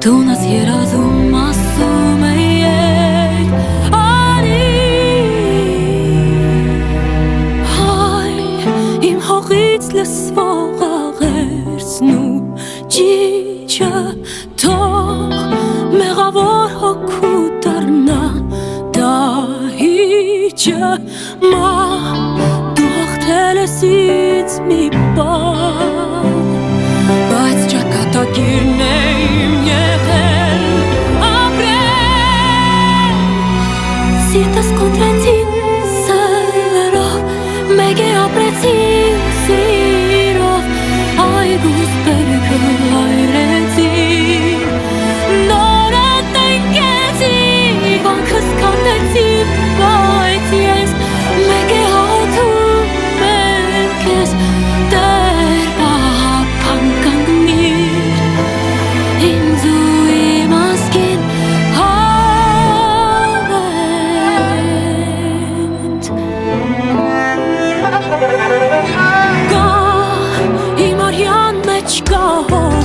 Դունս երազում ասում էի արի հայ իմ հողից լսվող աղերսն ու ճիչը թող մեղավոր հոգու դառնա դահիճը մա դու հաղթել ես ինձ մի բան բայց ճակատագիրն է իմ եղել ապրել սիրտս կոտրեցին սերով մեկ է ապրեցին սիրով այգուս բերքը հայրեցին նորը տնկեցին վանքս կանեցի բայց ես մեկ է հաղթում եմ քեզ Տեր պահապան կանգնիր ինձ ու իմ ազգին հավերդ Գա իմ արյան մեջ կա հող